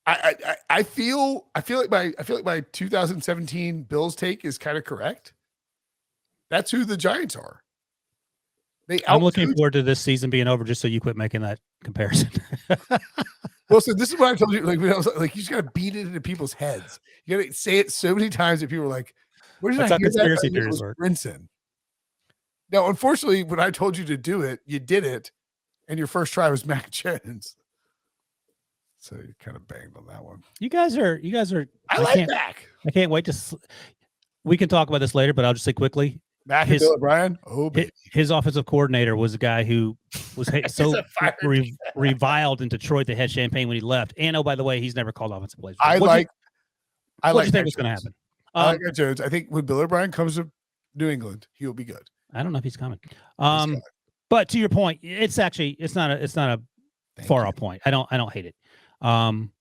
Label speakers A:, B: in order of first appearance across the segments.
A: I feel like my 2017 Bills take is kind of correct. That's who the Giants are.
B: I'm looking forward to this season being over just so you quit making that comparison.
A: Well, so this is what I told you. Like when I was like, you just got to beat it into people's heads. You got to say it so many times that people are like, "Where did I hear
B: conspiracy
A: that?"
B: theories work.
A: Brinson. Now, unfortunately, when I told you to do it, you did it, and your first try was Mac Jones. So you kind of banged on that one.
B: You guys are.
A: I like Mac.
B: I can't wait to. We can talk about this later, but I'll just say quickly.
A: Mac and Bill O'Brien. Oh,
B: his offensive coordinator was a guy who was so reviled in Detroit. They had champagne when he left. And by the way, he's never called offensive plays.
A: I like.
B: What do you think was going to happen?
A: I like Mac Jones. I think when Bill O'Brien comes to New England, he'll be good.
B: I don't know if he's coming. But to your point, it's not a far off point. I don't hate it. And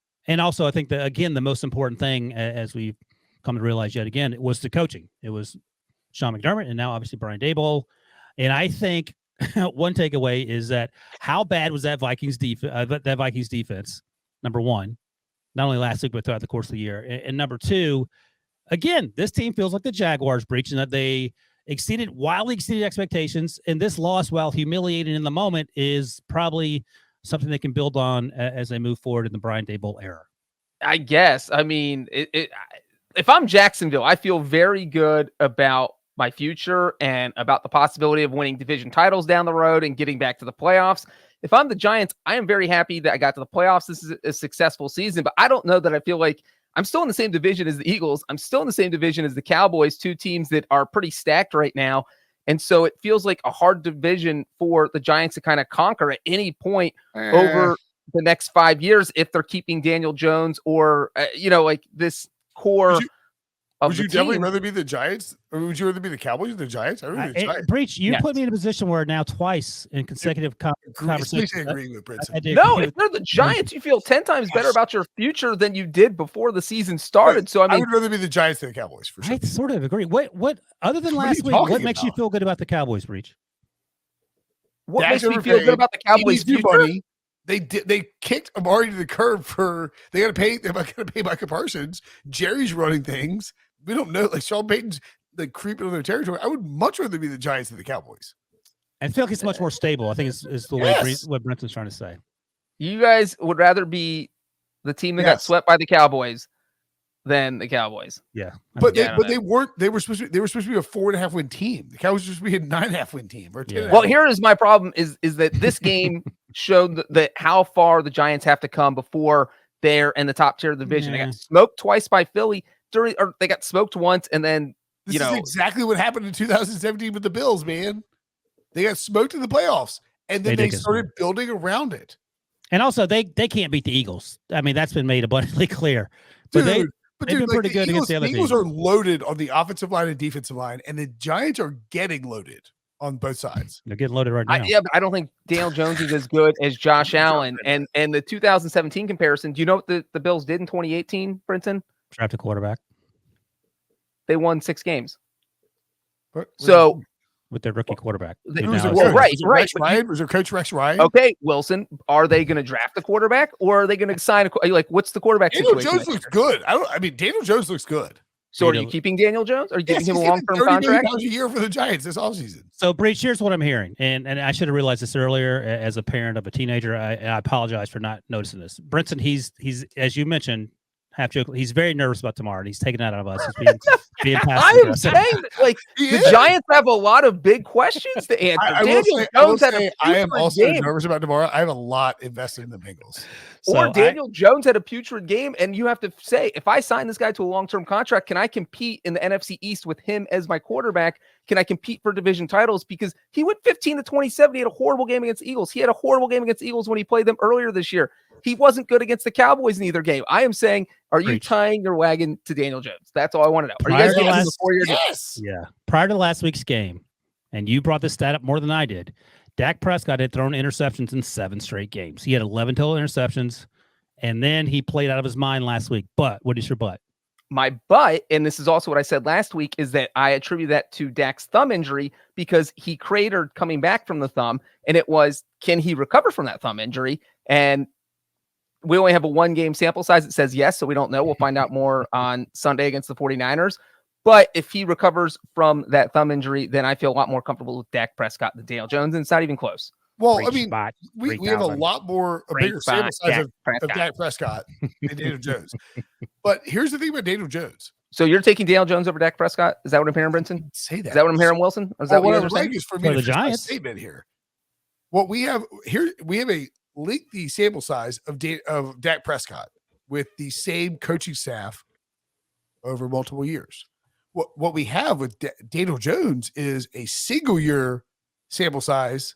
B: also I think that again, the most important thing, as we've come to realize yet again, it was the coaching. It was Sean McDermott and now obviously Brian Daboll. And I think one takeaway is that how bad was that Vikings defense? Number one, not only last week but throughout the course of the year. And number two, again, this team feels like the Jaguars breaching that they wildly exceeded expectations. And this loss, while humiliating in the moment, is probably something they can build on as they move forward in the Brian Daboll era.
C: I guess. I mean, if I'm Jacksonville, I feel very good about my future and about the possibility of winning division titles down the road and getting back to the playoffs. If I'm the Giants, I am very happy that I got to the playoffs. This is a successful season, but I don't know that I feel like I'm still in the same division as the Eagles. I'm still in the same division as the Cowboys, two teams that are pretty stacked right now. And so it feels like a hard division for the Giants to kind of conquer at any point over the next 5 years if they're keeping Daniel Jones or, like this core.
A: Would you definitely rather be the Giants, or would you rather be the Cowboys or the Giants? I would be the Giants.
B: Breech, you put me in a position where now twice in consecutive conversations.
A: Agreeing with Brinson.
C: No, if they're the Giants, you feel 10 times better about your future than you did before the season started. So I
A: would rather be the Giants than the Cowboys for sure.
B: I sort of agree. What other than last week? What makes you feel good about the Cowboys, Breech?
C: What makes me feel good about the Cowboys' future?
A: They kicked Amari to the curb for they got to pay Micah Parsons. Jerry's running things. We don't know. Like Sean Payton's like creeping on their territory. I would much rather be the Giants than the Cowboys.
B: I feel like it's much more stable. I think is the way what Brinson's trying to say.
C: You guys would rather be the team that got swept by the Cowboys than the Cowboys.
B: Yeah,
A: but they weren't. They were supposed to be a 4.5 win team. The Cowboys were supposed to be a 9.5 win team. Or 10.5.
C: Well, here is my problem: is that this game showed that how far the Giants have to come before they're in the top tier of the division. They got smoked twice by Philly. Or they got smoked once, and then
A: this is exactly what happened in 2017 with the Bills, man. They got smoked in the playoffs, and then they started building around it.
B: And also, they can't beat the Eagles. I mean, that's been made abundantly clear. But they've been pretty good against the other teams.
A: The Eagles are loaded on the offensive line and defensive line, and the Giants are getting loaded on both sides.
B: They're getting loaded right now.
C: But I don't think Daniel Jones is as good as Josh Allen. And the 2017 comparison, do you know what the Bills did in 2018, Brinson?
B: Draft a quarterback.
C: They won 6 games.
A: So
B: with their rookie quarterback.
A: Right. Was their coach Rex Ryan?
C: Okay, Wilson, are they going to draft a quarterback or are they going to sign what's the quarterback
A: situation?
C: Daniel
A: Jones looks good. Daniel Jones looks good.
C: So are you keeping Daniel Jones? Are you giving him a long-term contract?
A: $30 million a year for the Giants this offseason.
B: So, Breech, here's what I'm hearing. And I should have realized this earlier as a parent of a teenager. I apologize for not noticing this. Brinson, he's as you mentioned, half joke. He's very nervous about tomorrow, and he's taking that out of us. He's being
C: I am saying that, the Giants have a lot of big questions to answer.
A: I am also nervous about tomorrow. I have a lot invested in the Bengals.
C: Daniel Jones had a putrid game, and you have to say, if I sign this guy to a long-term contract, can I compete in the NFC East with him as my quarterback? Can I compete for division titles? Because he went 15-27. He had a horrible game against the Eagles. He had a horrible game against the Eagles when he played them earlier this year. He wasn't good against the Cowboys in either game. I am saying, are you tying your wagon to Daniel Jones? That's all I want to know. Are you guys getting the 4-year deal?
A: Yes.
B: Yeah. Prior to last week's game, and you brought this stat up more than I did, Dak Prescott had thrown interceptions in 7 straight games. He had 11 total interceptions, and then he played out of his mind last week. But what is your but?
C: My but, and this is also what I said last week, is that I attribute that to Dak's thumb injury because he cratered coming back from the thumb, and it was, can he recover from that thumb injury? And we only have a 1-game sample size. It says yes, so we don't know. We'll find out more on Sunday against the 49ers. But if he recovers from that thumb injury, then I feel a lot more comfortable with Dak Prescott than Daniel Jones, and it's not even close.
A: Well,
B: Breech
A: I mean,
B: spot,
A: we have a lot more, a bigger sample size of Dak Prescott than Daniel Jones. But here's the thing about Daniel Jones.
C: So you're taking Daniel Jones over Dak Prescott? Is that what I'm hearing, Brinson?
A: Say that.
C: Is that what I'm hearing, Wilson? Or is that
A: what
C: what
A: I'm
C: you're
A: saying?
C: saying?
A: Is for me
B: the
A: to finish my
B: Giants
A: statement here. What we have here, we have a lengthy sample size of Dak Prescott with the same coaching staff over multiple years. What we have with Daniel Jones is a single year sample size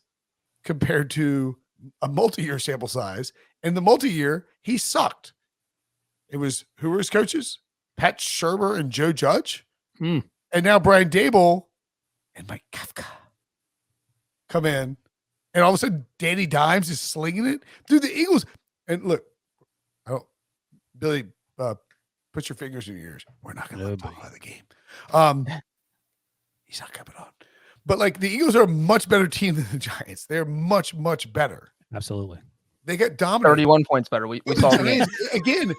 A: compared to a multi-year sample size. And the multi-year, he sucked. It was, who were his coaches? Pat Shermer and Joe Judge. And now Brian Dable and Mike Kafka come in. And all of a sudden, Danny Dimes is slinging it through the Eagles. And look, Billy, put your fingers in your ears. We're not going to talk about the game. He's not coming on. But like the Eagles are a much better team than the Giants. They're much, much better.
B: Absolutely.
A: They got dominated.
C: 31 points better. We saw the game.
A: Again,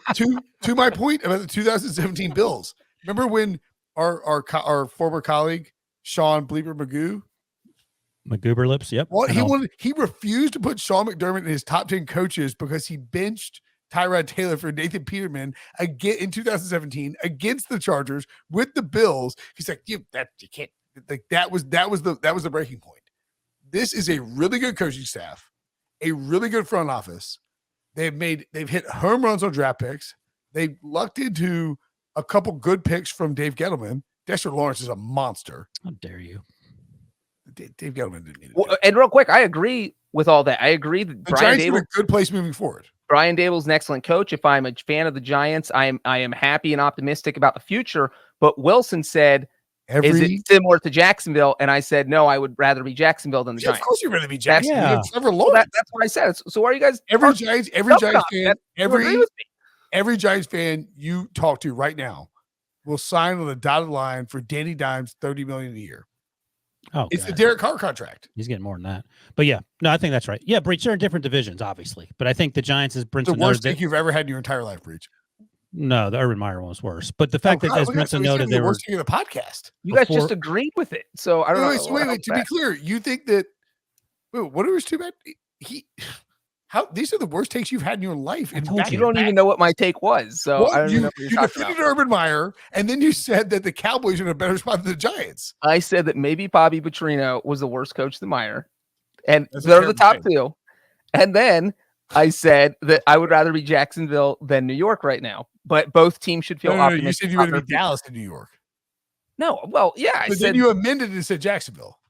A: to my point about the 2017 Bills. Remember when our former colleague Sean Bleeper
B: McGoober lips. Yep.
A: Well, he refused to put Sean McDermott in his top 10 coaches because he benched Tyrod Taylor for Nathan Peterman again in 2017 against the Chargers with the Bills. He's like, you can't. Like that was the breaking point. This is a really good coaching staff, a really good front office. They've hit home runs on draft picks. They lucked into a couple good picks from Dave Gettleman. Dexter Lawrence is a monster.
B: How dare you?
A: Dave Gettleman didn't need it.
C: Well, and real quick, I agree with all that. I agree that
A: the Giants are in a good place moving forward.
C: Brian Dable's an excellent coach. If I'm a fan of the Giants, I am happy and optimistic about the future. But Wilson said, is it similar to Jacksonville? And I said, no, I would rather be Jacksonville than the Giants.
A: Of course, you'd rather be Jacksonville.
B: Yeah.
A: Trevor Lawrence.
C: That's what I said. So are you guys?
A: Every Giants fan you talk to right now will sign on the dotted line for Danny Dimes $30 million a year.
B: Oh,
A: it's the Derek Carr contract.
B: He's getting more than that. But yeah, no, I think that's right. Yeah, Breech, they're in different divisions, obviously. But I think the Giants is Brinson.
A: The worst thing you've ever had in your entire life, Breech.
B: No, the Urban Meyer one was worse. But the fact that, as Brinson noted,
A: the worst thing of the podcast.
C: You guys just agreed with it. So I don't know.
A: Wait. To be clear, you think that? What was too bad? These are the worst takes you've had in your life.
C: You don't even know what my take was. So I don't even know what
A: you defended Urban Meyer, and then you said that the Cowboys are in a better spot than the Giants.
C: I said that maybe Bobby Petrino was the worse coach than Meyer, and they're the top two. And then I said that I would rather be Jacksonville than New York right now. But both teams should feel optimistic.
A: You said you would be Dallas to New York.
C: No, well, yeah.
A: But then you amended it and said Jacksonville.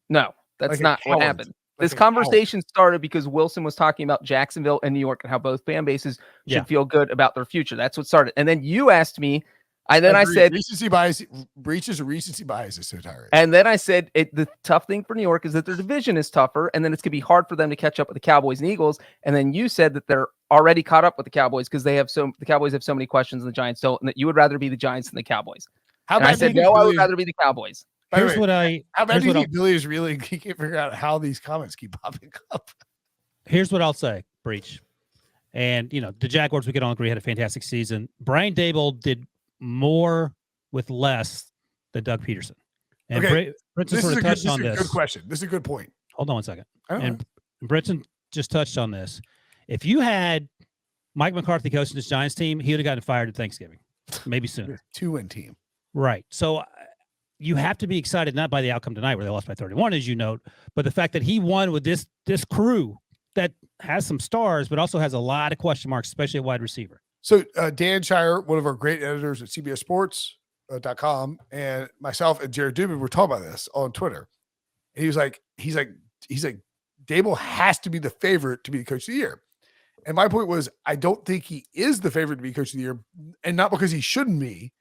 C: No, that's not what happened. This conversation started because Wilson was talking about Jacksonville and New York and how both fan bases should feel good about their future. That's what started. And then you asked me, and then I said
A: recency bias, breaches of recency bias is so tiring.
C: And then I said the tough thing for New York is that their division is tougher, and then it's gonna be hard for them to catch up with the Cowboys and Eagles. And then you said that they're already caught up with the Cowboys because the Cowboys have so many questions and the Giants don't, and that you would rather be the Giants than the Cowboys. I said no, I would rather be the Cowboys.
B: Here's
A: how bad do you think Billy is really? He can't figure out how these comments keep popping up.
B: Here's what I'll say, Breech. And the Jaguars, we could all agree, had a fantastic season. Brian Dable did more with less than Doug Peterson. And Brinson sort of touched on this.
A: This is a good question. This is a good point.
B: Hold on one second. And Brinson just touched on this. If you had Mike McCarthy coaching this Giants team, he would have gotten fired at Thanksgiving, maybe sooner.
A: 2-win team.
B: Right. So you have to be excited not by the outcome tonight where they lost by 31, as you note, but the fact that he won with this crew that has some stars, but also has a lot of question marks, especially at wide receiver.
A: So Dan Shire, one of our great editors at CBSSports.com, and myself and Jared Dubin were talking about this on Twitter. And he's like, Dable has to be the favorite to be the coach of the year. And my point was, I don't think he is the favorite to be coach of the year, and not because he shouldn't be,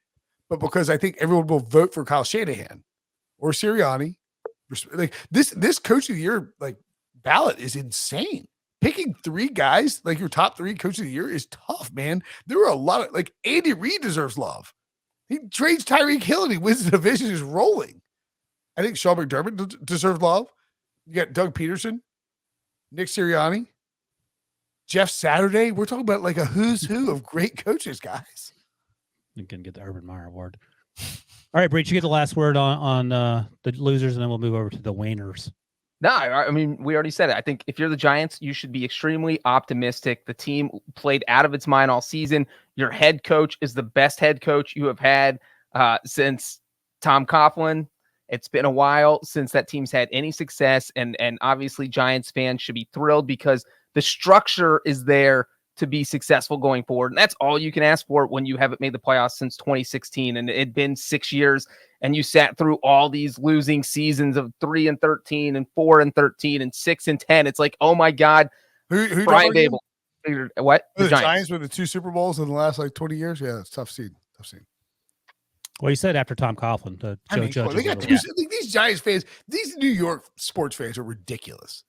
A: but because I think everyone will vote for Kyle Shanahan or Sirianni. Like this coach of the year ballot is insane. Picking 3 guys like your top 3 coach of the year is tough, man. There were a lot of Andy Reid deserves love. He trades Tyreek Hill and he wins the division. Is rolling. I think Sean McDermott deserves love. You got Doug Peterson, Nick Sirianni. Jeff Saturday. We're talking about like a who's who of great coaches, guys.
B: You can get the Urban Meyer Award. All right, Breech, you get the last word on the losers, and then we'll move over to the winners.
C: No, I mean, we already said it. I think if you're the Giants, you should be extremely optimistic. The team played out of its mind all season. Your head coach is the best head coach you have had since Tom Coughlin. It's been a while since that team's had any success, and obviously Giants fans should be thrilled because the structure is there to be successful going forward. And that's all you can ask for when you haven't made the playoffs since 2016. And it'd been 6 years and you sat through all these losing seasons of 3-13 and 4-13 and 6-10. It's like, oh my God.
A: Who
C: Brian Dable. What?
A: The Giants with the 2 Super Bowls in the last like 20 years. Yeah, it's tough seed.
B: Well, you said after Tom Coughlin.
A: They got these Giants fans, these New York sports fans are ridiculous.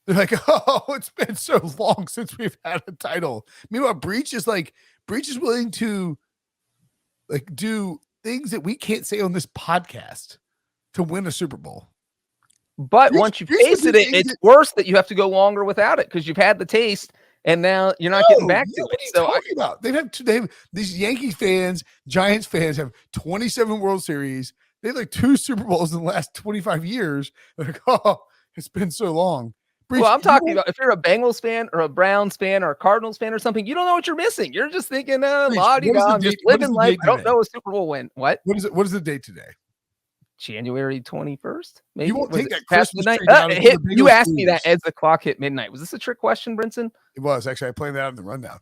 A: They're like, oh, it's been so long since we've had a title. Meanwhile, Breech is willing to like do things that we can't say on this podcast to win a Super Bowl.
C: But once you've tasted it, it's worse that you have to go longer without it because you've had the taste and now you're not getting back to it.
A: What are you talking about? They have these Yankees fans, Giants fans have 27 World Series. They have like 2 Super Bowls in the last 25 years. They're like, oh, it's been so long.
C: Breech, well, I'm talking about if you're a Bengals fan or a Browns fan or a Cardinals fan or something, you don't know what you're missing. You're just thinking, I'm just living life. I don't know a Super Bowl win. What is it?
A: What is the date today?
C: January 21st. Maybe
A: you won't take that
C: Christmas
A: tree
C: down. You asked me that as the clock hit midnight. Was this a trick question, Brinson?
A: It was actually. I planned that out in the rundown.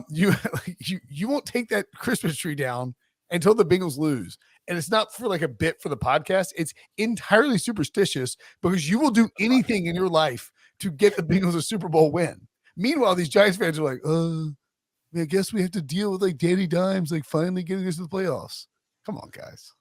A: You won't take that Christmas tree down until the Bengals lose. And it's not for like a bit for the podcast. It's entirely superstitious because you will do anything in your life to get the Bengals a Super Bowl win. Meanwhile, these Giants fans are like, I guess we have to deal with like Danny Dimes, like finally getting us to the playoffs. Come on, guys.